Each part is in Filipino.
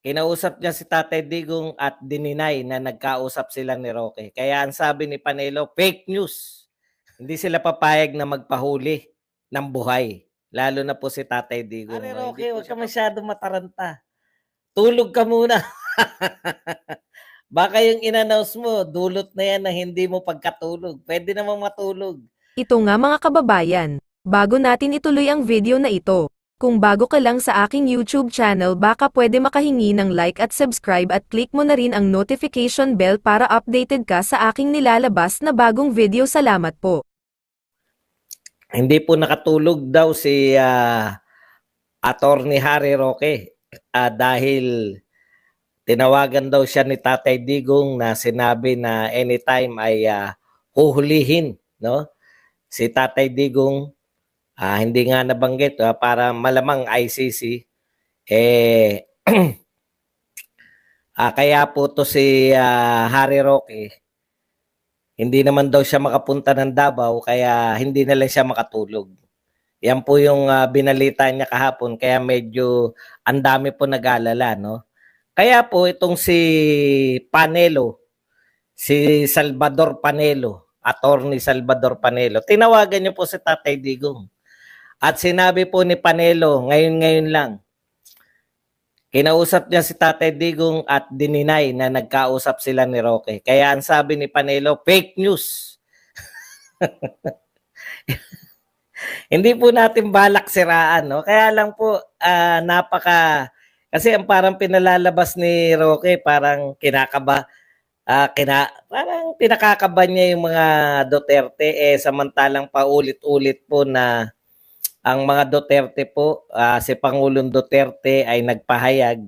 Kinausap niya si Tatay Digong at dininay na nagkausap sila ni Roque. Kaya ang sabi ni Panelo, fake news. Hindi sila papayag na magpahuli ng buhay. Lalo na po si Tatay Digong. Are Roque, huwag ka masyado mataranta. Tulog ka muna. Baka yung in-announce mo, dulot na yan na hindi mo pagkatulog. Pwede namang matulog. Ito nga mga kababayan, bago natin ituloy ang video na ito, kung bago ka lang sa aking YouTube channel baka pwede makahingi ng like at subscribe at click mo na rin ang notification bell para updated ka sa aking nilalabas na bagong video. Salamat po. Hindi po nakatulog daw si Attorney Harry Roque dahil tinawagan daw siya ni Tatay Digong na sinabi na anytime ay huhulihin, no? Si Tatay Digong hindi nga nabanggit para malamang ICC kaya po to si Harry Roque hindi naman daw siya makapunta ng Davao kaya hindi na lang siya makatulog. Yan po yung binalita niya kahapon kaya medyo ang dami po nag-aalala, no? Kaya po itong si Panelo, si Salvador Panelo, Attorney Salvador Panelo, tinawagan niyo po si Tatay Digong. At sinabi po ni Panelo, ngayon lang, kinausap niya si Tatay Digong at dininay na nagkausap sila ni Roque. Kaya ang sabi ni Panelo, fake news. Hindi po natin balak siraan, no? Kaya lang po kasi ang parang pinalalabas ni Roque parang parang pinakakaba niya yung mga Duterte samantalang paulit-ulit po na ang mga Duterte po, si Pangulong Duterte ay nagpahayag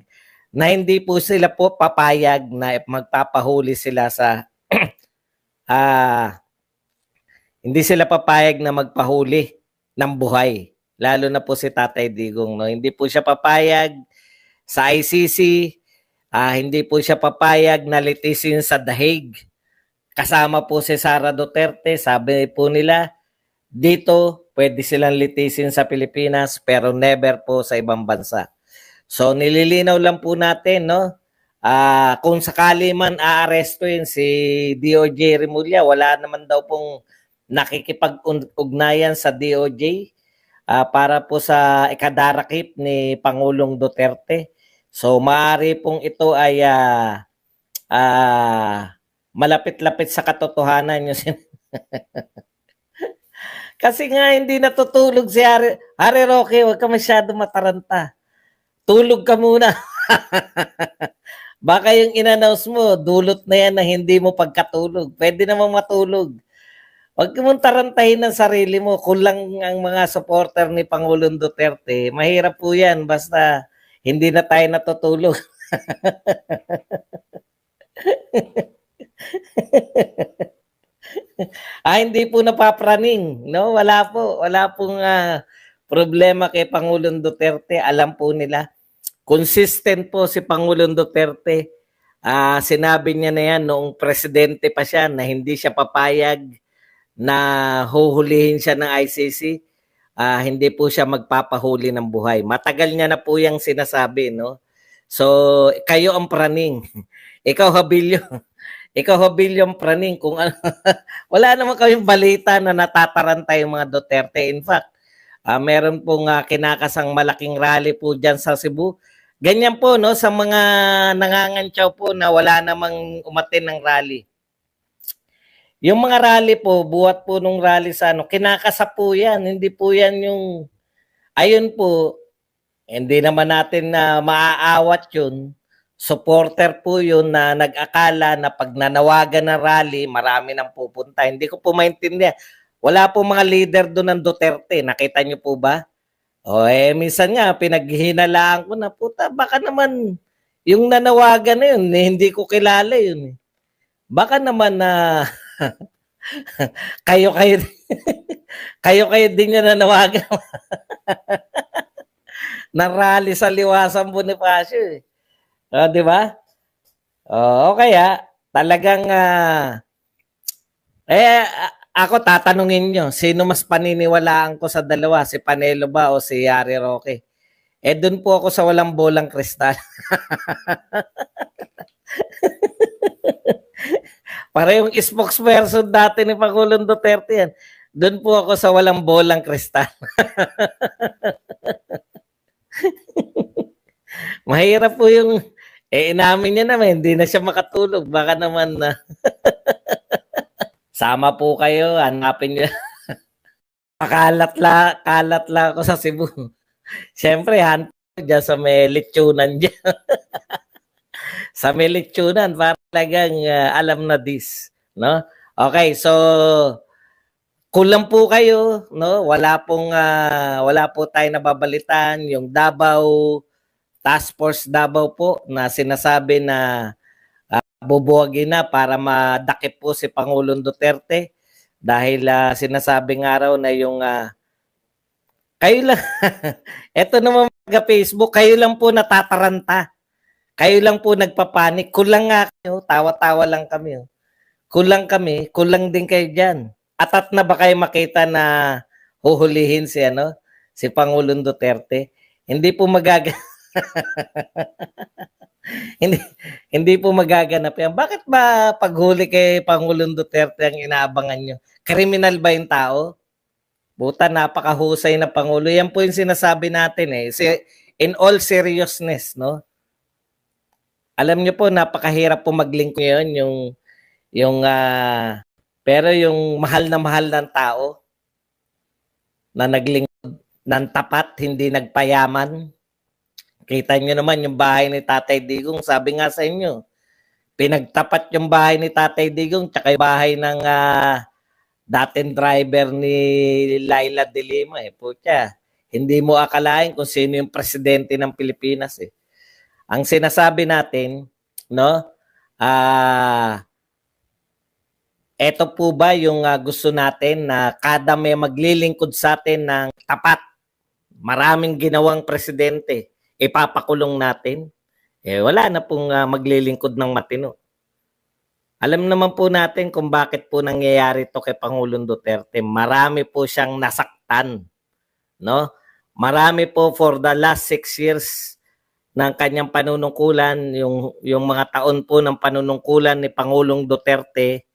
na hindi po sila po papayag na magpapahuli sila sa hindi sila papayag na magpahuli ng buhay. Lalo na po si Tatay Digong, no? Hindi po siya papayag sa ICC, hindi po siya papayag na litisin sa The Hague. Kasama po si Sara Duterte, sabi po nila, dito pwede silang litisin sa Pilipinas pero never po sa ibang bansa. So nililinaw lang po natin, no? Kung sakali man aarestuin si DOJ Remulla, wala naman daw pong nakikipag-ugnayan sa DOJ para po sa ikadarakip ni Pangulong Duterte. So maaari pong ito ay malapit-lapit sa katotohanan yung kasi nga hindi natutulog si Harry Roque, huwag ka masyado mataranta. Tulog ka muna. Baka yung in-announce mo, dulot na yan na hindi mo pagkatulog. Pwede namang matulog. Huwag mong tarantahin ang sarili mo. Kulang ang mga supporter ni Pangulong Duterte. Mahirap po yan basta hindi na tayo natutulog. Hindi po napapraning, no? Wala pong problema kay Pangulong Duterte. Alam po nila. Consistent po si Pangulong Duterte. Sinabi niya na yan noong presidente pa siya na hindi siya papayag na huhulihin siya ng ICC. Hindi po siya magpapahuli ng buhay. Matagal niya na po yung sinasabi, no? So, kayo ang praning. Ikaw, Habilio. Ikaw, Habilio, praning. Kung ano, wala naman kayong balita na natataranta yung mga Duterte. In fact, meron pong kinakasang malaking rally po dyan sa Cebu. Ganyan po, no, sa mga nangangantyaw po na wala namang umatin ng rally. Yung mga rally po, buhat po nung rally sa kinakasa po yan. Hindi po yan yung, ayun po, hindi naman natin na maaawat yun. Supporter po yun na nag-akala na pag nanawagan ng rally, marami nang pupunta. Hindi ko po maintindihan. Wala po mga leader doon ng Duterte. Nakita niyo po ba? Minsan nga, pinaghihinalaan ko na, puta, baka naman yung nanawagan na yun, hindi ko kilala yun. Baka naman na kayo kayo din yung nanawagan na rally sa Liwasang Bonifacio. Di ba? Kaya talagang ako tatanungin nyo, sino mas paniniwalaan ko sa dalawa, si Panelo ba o si Harry Roque? doon po ako sa walang bolang kristal. Para yung spokesperson dati ni Pangulong Duterte yan. Doon po ako sa walang bolang kristal. Mahirap po yung, inamin niya naman, hindi na siya makatulog. Baka naman na, sama po kayo, hanapin niyo. Kalat la ako sa Cebu. Siyempre, hanap dyan sa may lechonan dyan. Sa may lechonan, para talagang alam na this. No? Okay, so, kulang po kayo, no? Wala po tayo nababalitan. Yung Davao, Task Force Davao po, na sinasabi na bubuwagin na para madakip po si Pangulong Duterte. Dahil sinasabi nga raw na yung kayo lang, eto naman mga Facebook, kayo lang po natataranta. Kayo lang po nagpapanik. Kulang nga kayo, tawa-tawa lang kami. Oh. Kulang kami, kulang din kayo dyan. Atat na ba kayo makita na huhulihin si Pangulong Duterte? Hindi po hindi po magaganap yan. Bakit ba paghuli kay Pangulong Duterte ang inaabangan nyo? Kriminal ba yung tao? Buta, napakahusay na Pangulo. Yan po yung sinasabi natin eh. In all seriousness, no? Alam nyo po, napakahirap po mag-link ngayon pero yung mahal ng tao na naglingkod ng tapat, hindi nagpayaman. Kita nyo naman yung bahay ni Tatay Digong, sabi nga sa inyo, pinagtapat yung bahay ni Tatay Digong tsaka yung bahay ng dating driver ni Laila de Lima. Putya, hindi mo akalain kung sino yung presidente ng Pilipinas eh. Ang sinasabi natin, no? Eto po ba yung gusto natin na kada may maglilingkod sa atin ng tapat, maraming ginawang presidente, ipapakulong natin? Wala na pong maglilingkod ng matino. Alam naman po natin kung bakit po nangyayari to kay Pangulong Duterte. Marami po siyang nasaktan, no? Marami po for the last 6 years ng kanyang panunungkulan, yung mga taon po ng panunungkulan ni Pangulong Duterte,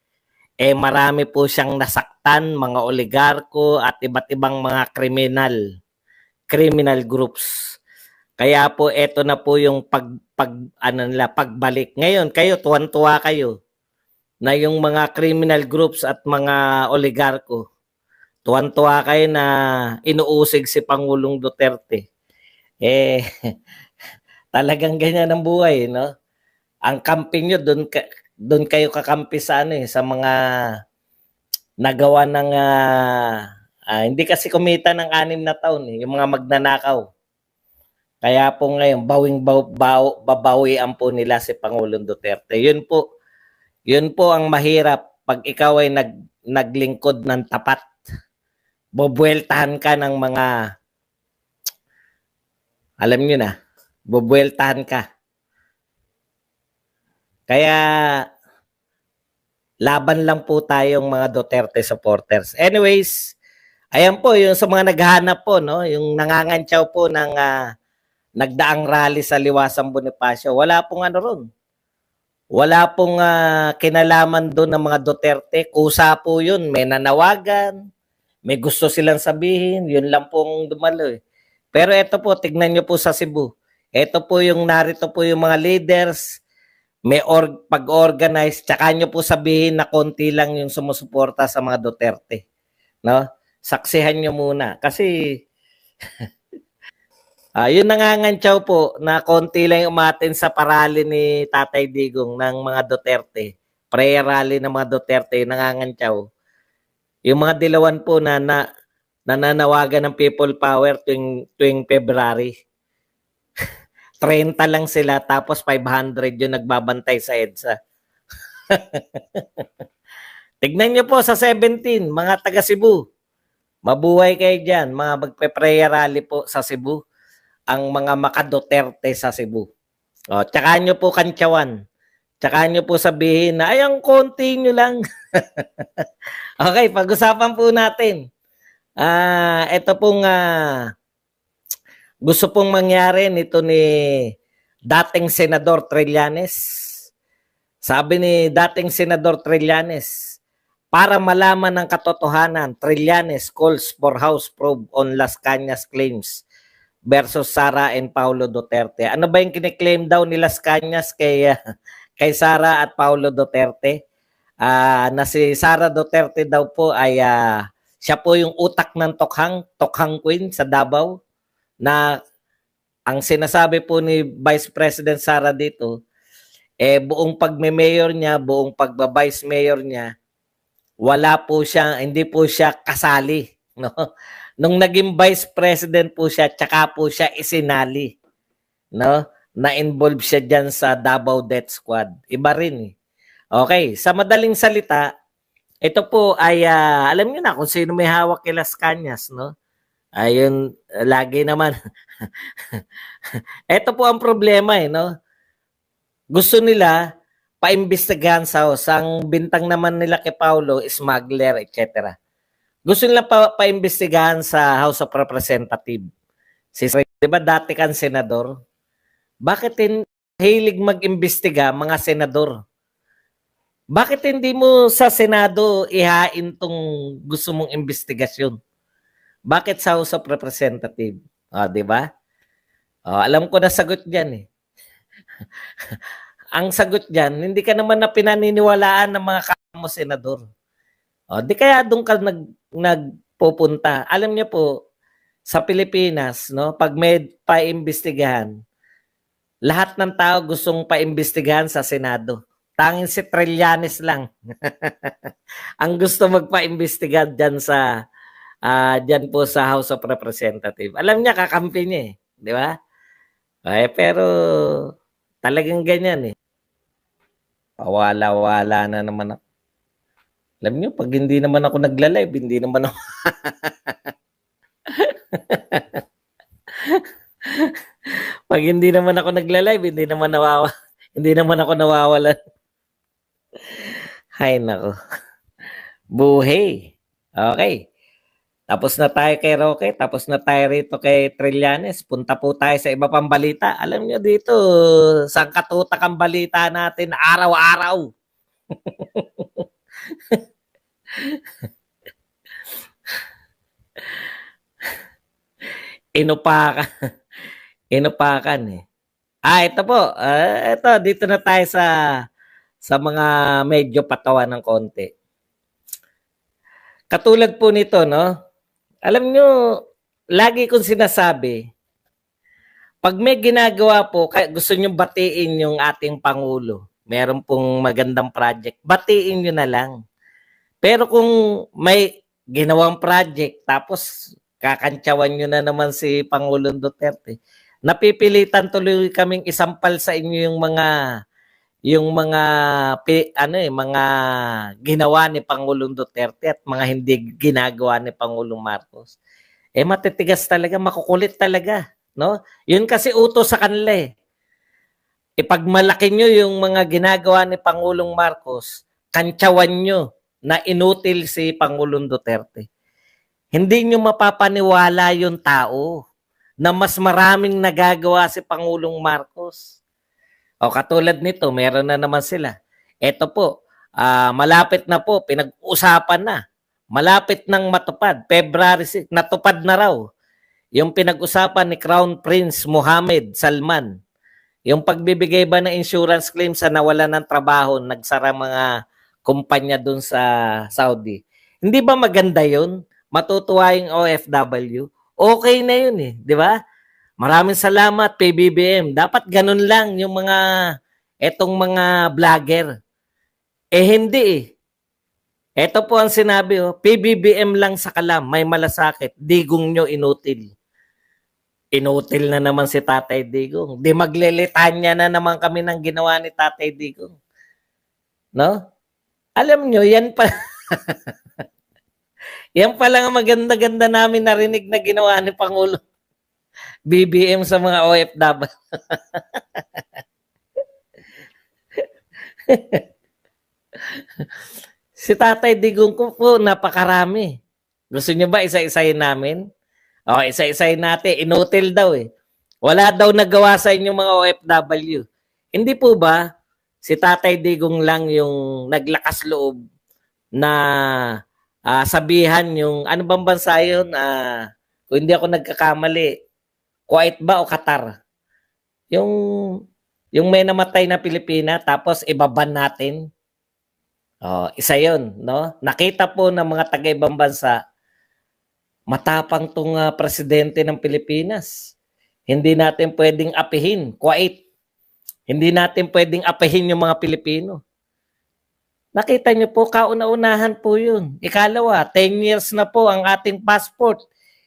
marami po siyang nasaktan, mga oligarko at iba't ibang mga criminal groups. Kaya po eto na po yung pagbalik. Ngayon, kayo tuwan-tuwa kayo na yung mga criminal groups at mga oligarko, tuwan-tuwa kayo na inuusig si Pangulong Duterte. Talagang ganyan ang buhay, no? Ang kampi nyo, doon kayo kakampi sa sa mga nagawa ng hindi kasi kumita ng 6 na taon yung mga magnanakaw. Kaya po ngayon babawian po nila si Pangulong Duterte. Yun po ang mahirap pag ikaw ay naglingkod ng tapat. Bobueltahan ka ng mga alam niyo na, bobueltahan ka. Kaya laban lang po tayong mga Duterte supporters. Anyways, ayan po yung sa mga naghahanap po, no, yung nangangantyaw po ng nagdaang rally sa Liwasang Bonifacio. Wala pong ron. Wala pong kinalaman doon ng mga Duterte. Kusa po yun. May nanawagan. May gusto silang sabihin. Yun lang pong dumalo eh. Pero ito po, tignan nyo po sa Cebu. Ito po yung narito po yung mga leaders. May pag-organize. Tsaka nyo po sabihin na konti lang yung sumusuporta sa mga Duterte. No? Saksihan nyo muna. Kasi yun nangangantyaw po na konti lang umatin sa parali ni Tatay Digong ng mga Duterte. Prayer rally ng mga Duterte, nangangantyaw. Yung mga dilawan po na nananawagan ng people power tuwing February. 30 lang sila tapos 500 yung nagbabantay sa EDSA. Tignan nyo po sa 17, mga taga Cebu. Mabuhay kayo dyan, mga magpe-prayer rally po sa Cebu. Ang mga maka-Duterte sa Cebu. Tsaka nyo po kantyawan. Tsaka nyo po sabihin na, ay, ang konti nyo lang. Okay, pag-usapan po natin. Ito pong gusto pong mangyari nito ni dating Senador Trillanes. Sabi ni dating Senador Trillanes, para malaman ng katotohanan, Trillanes calls for House probe on Las Cañas claims versus Sara and Paulo Duterte. Ano ba yung kiniklaim daw ni Las Cañas kay Sara at Paulo Duterte? Na si Sara Duterte daw po ay siya po yung utak ng Tokhang Queen sa Davao, na ang sinasabi po ni Vice President Sara dito, buong pagme-mayor niya, buong pagba-vice mayor niya, hindi po siya kasali, no? Nung naging vice president po siya, tsaka po siya isinali, no? Na-involve siya diyan sa Davao Death Squad. Iba rin eh. Okay, sa madaling salita, ito po ay alam niyo na kung sino may hawak kay Las Cañas, no? Ayun, lagi naman. Ito po ang problema eh, no? Gusto nila paimbestigahan sa house. Ang bintang naman nila kay Paulo, smuggler, etc. Gusto nila paimbestigahan sa House of Representatives. Di ba dati kang senador? Bakit hilig mag-imbestiga mga senador? Bakit hindi mo sa Senado ihain tong gusto mong investigasyon? Bakit sa House of Representatives? Di ba? Alam ko na sagot diyan eh. Ang sagot diyan, hindi ka naman na pinaniniwalaan ng mga kamo senador. Di kaya doon ka nagpupunta. Alam niyo po, sa Pilipinas, no, pag may paimbestigahan, lahat ng tao gustong paimbestigahan sa Senado. Tanging si Trillanes lang ang gusto magpaimbestiga diyan diyan po sa House of Representatives. Alam niya, kakampi niya eh. Di ba? Pero talagang ganyan eh. Pawala-wala na naman ako. Alam niyo, pag hindi naman ako nagla-live, hindi naman ako pag hindi naman ako nagla-live, hindi naman ako nawawalan. Hay nako. Buhay. Okay. Tapos na tayo kay Roque, tapos na tayo rito kay Trillanes. Punta po tayo sa iba pang balita. Alam niyo dito, sangkatutak ang balita natin araw-araw. Inupakan eh. Ito po. Ito, dito na tayo sa mga medyo patawan ng konti. Katulad po nito, no? Alam nyo, lagi kong sinasabi, pag may ginagawa po, gusto nyo batiin yung ating Pangulo, meron pong magandang project, batiin nyo na lang. Pero kung may ginawang project, tapos kakantsawan nyo na naman si Pangulong Duterte, napipilitan tuloy kaming isampal sa inyo yung mga ginawa ni Pangulong Duterte at mga hindi ginagawa ni Pangulong Marcos. Matitigas talaga, makukulit talaga, no? Yun kasi utos sa kanila eh. Ipagmalaki nyo yung mga ginagawa ni Pangulong Marcos, kantsawan nyo na inutil si Pangulong Duterte. Hindi nyo mapapaniwala yung tao na mas maraming nagagawa si Pangulong Marcos. Katulad nito, meron na naman sila. Ito po, malapit na po, pinag-usapan na. Malapit nang matupad. February 6, natupad na raw. Yung pinag-usapan ni Crown Prince Mohammed Salman. Yung pagbibigay ba ng insurance claim sa nawalan ng trabaho, nagsara mga kumpanya dun sa Saudi. Hindi ba maganda yun? Matutuwa yung OFW. Okay na yun eh, di ba? Maraming salamat, PBBM. Dapat ganun lang yung etong mga vlogger. Hindi eh. Ito po ang sinabi, PBBM lang sa kalam, may malasakit, digong nyo inutil. Inutil na naman si Tatay Digong. Di maglilitanya na naman kami ng ginawa ni Tatay Digong. No? Alam nyo, yan pa. Yan pa lang ang maganda-ganda namin narinig na ginawa ni Pangulo BBM sa mga OFW. Si Tatay Digong ko po, napakarami. Gusto niyo ba isa-isahin namin? Okay, isa-isahin natin. Inutil daw eh. Wala daw nagawa sa inyong mga OFW. Hindi po ba si Tatay Digong lang yung naglakas loob na sabihan yung, ano bang bansa yun? Kung hindi ako nagkakamali, Kuwait ba o Qatar? Yung, yung may namatay na Pilipina tapos ibaban natin. Oh, isa yun, no? Nakita po ng mga taga-ibang bansa, matapang tong presidente ng Pilipinas. Hindi natin pwedeng apihin, Kuwait. Hindi natin pwedeng apihin yung mga Pilipino. Nakita niyo po, kauna-unahan po yun. Ikalawa, 10 years na po ang ating passport.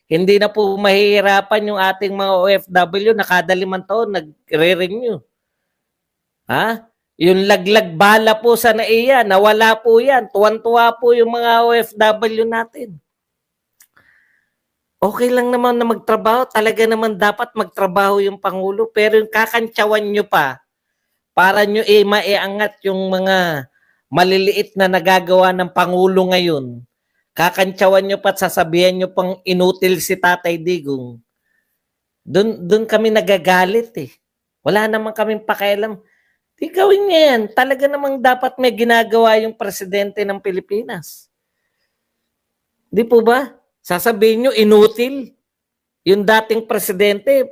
Hindi na po mahihirapan yung ating mga OFW na kada 5 taon nagre-renew. Ha? Yung laglag bala po sa NAIA, nawala po yan. Tuwan-tuwa po yung mga OFW natin. Okay lang naman na magtrabaho. Talaga naman dapat magtrabaho yung Pangulo. Pero yung kakantsawan nyo pa, para nyo maiangat yung mga maliliit na nagagawa ng Pangulo ngayon, kakantsawan nyo pa at sasabihan nyo pang inutil si Tatay Digong. Doon kami nagagalit eh. Wala naman kaming pakialam. Di gawin niya yan. Talaga namang dapat may ginagawa yung presidente ng Pilipinas. Di po ba? Sasabihin nyo, inutil. Yung dating presidente,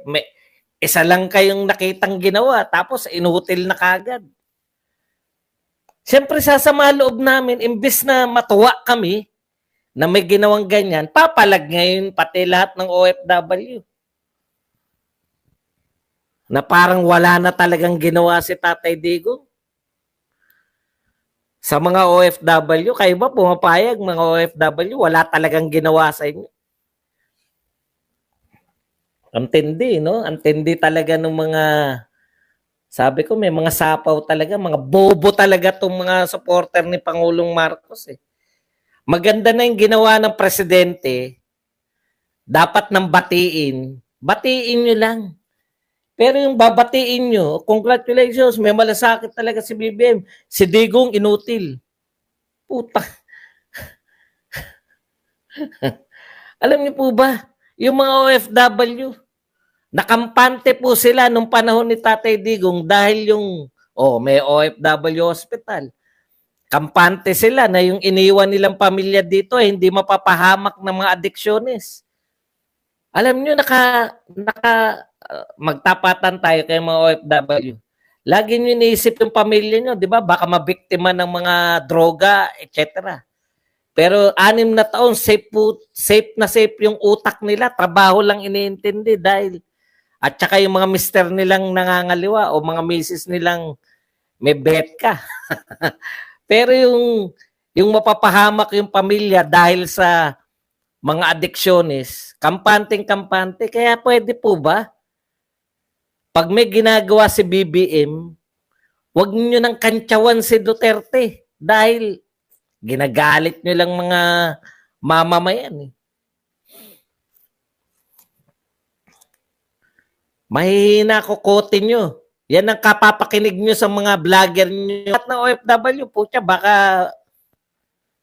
isa lang kayong nakitang ginawa, tapos inutil na kagad. Siyempre, sasama loob namin, imbis na matuwa kami na may ginawang ganyan, papalag ngayon pati lahat ng OFW. Na parang wala na talagang ginawa si Tatay Digong. Sa mga OFW, kayo ba pumapayag mga OFW? Wala talagang ginawa sa inyo. Antindi, no? Antindi talaga ng mga, sabi ko, may mga sapaw talaga, mga bobo talaga itong mga supporter ni Pangulong Marcos eh. Maganda na yung ginawa ng presidente, dapat nang batiin nyo lang. Pero yung babatiin nyo, congratulations, may malasakit talaga si BBM. Si Digong inutil. Puta. Alam niyo po ba, yung mga OFW, nakampante po sila nung panahon ni Tatay Digong dahil yung, may OFW hospital. Kampante sila na yung iniwan nilang pamilya dito hindi mapapahamak ng mga adiksyones. Alam nyo, magtapatan tayo kay mga OFW. Lagi nyo iniisip yung pamilya nyo, di ba? Baka mabiktima ng mga droga, etc. Pero 6 na taon, safe na safe yung utak nila. Trabaho lang iniintindi dahil at saka yung mga mister nilang nangangaliwa o mga misis nilang may bet ka. Pero yung mapapahamak yung pamilya dahil sa mga adiksyones, kampanteng-kampante. Kaya pwede po ba? Pag may ginagawa si BBM, wag niyo nang kantsawan si Duterte dahil ginagalit niyo lang mga mamamayan eh. Mahihina kokote nyo. Yan ang kapapakinig nyo sa mga vlogger nyo. At ng OFW po siya, baka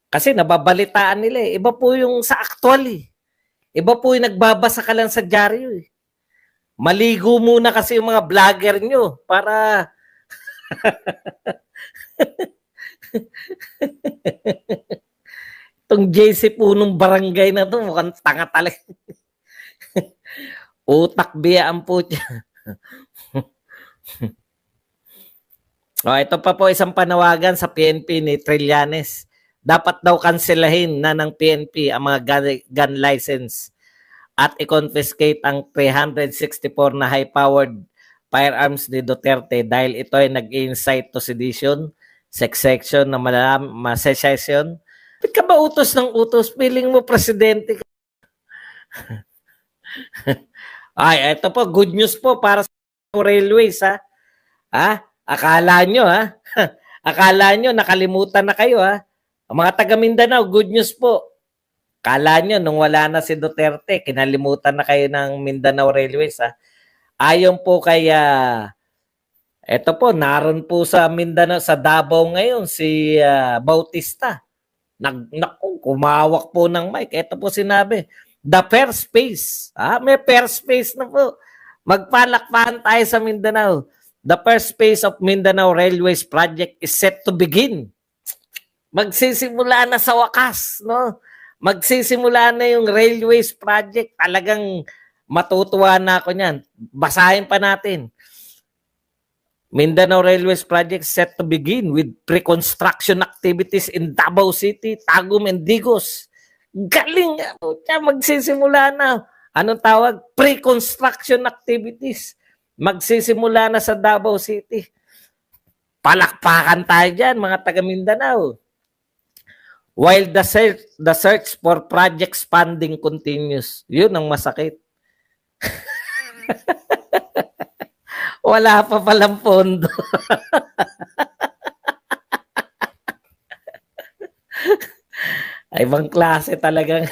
kasi nababalitaan nila eh. Iba po yung sa actual eh. Iba po yung nagbabasa ka lang sa dyaryo eh. Maligo muna kasi yung mga vlogger nyo para itong JC punong barangay na to, mukhang tanga talaga. Utak biyaan po siya. Ito pa po isang panawagan sa PNP ni Trillanes. Dapat daw kanselahin na ng PNP ang mga gun license at i-confiscate ang 364 na high-powered firearms ni Duterte dahil ito ay nag-incite to sedition, secession na secession. Ba't ka ba utos ng utos? Feeling mo presidente ka? Ay, ito po, good news po para sa railways, ha? Akala nyo, ha? Akala nyo, nakalimutan na kayo, ha? Ang mga taga Mindanao, good news po. Akala nyo, nung wala na si Duterte, kinalimutan na kayo ng Mindanao Railways, ha? Ayon po kaya, ito po, naroon po sa Mindanao, sa Davao ngayon, si Bautista. Kumawak po ng mic. Ito po sinabi, The first phase. May first phase na po. Magpalakpakan tayo sa Mindanao. The first phase of Mindanao Railways project is set to begin. Magsisimula na sa wakas, no? Magsisimula na yung railways project. Talagang matutuwa na ako niyan. Basahin pa natin. Mindanao Railways project set to begin with pre-construction activities in Davao City, Tagum, and Digos. Galing! Magsisimula na. Anong tawag? Pre-construction activities. Magsisimula na sa Davao City. Palakpakan tayo dyan, mga taga Mindanao. While the search for projects funding continues. Yun ang masakit. Wala pa palang pondo. Ay, ibang klase talagang.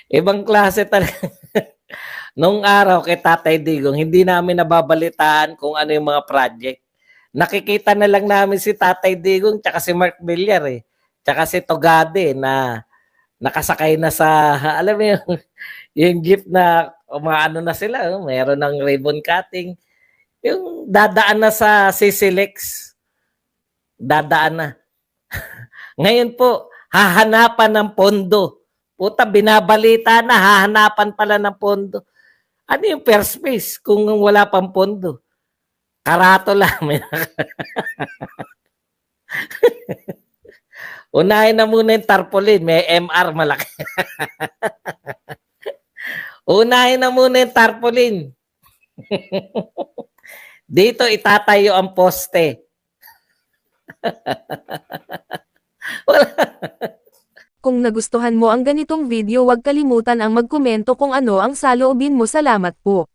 Ibang klase talaga. Nung araw kay Tatay Digong, hindi namin nababalitaan kung ano yung mga project. Nakikita na lang namin si Tatay Digong tsaka si Mark Villar tsaka si Togade na nakasakay na sa, alam mo yung jeep na umaano na sila, mayroon ng ribbon cutting. Yung dadaan na sa CCLEX. Dadaan na. Ngayon po, hahanapan ng pondo. Puta, binabalita na, hahanapan pala ng pondo. Ano yung first phase kung wala pang pondo? Karato lang. Unahin na muna yung tarpaulin. May MR malaki. Unahin na muna yung tarpaulin. Dito itatayo ang poste. Kung nagustuhan mo ang ganitong video, huwag kalimutan ang magkomento kung ano ang saloobin mo. Salamat po.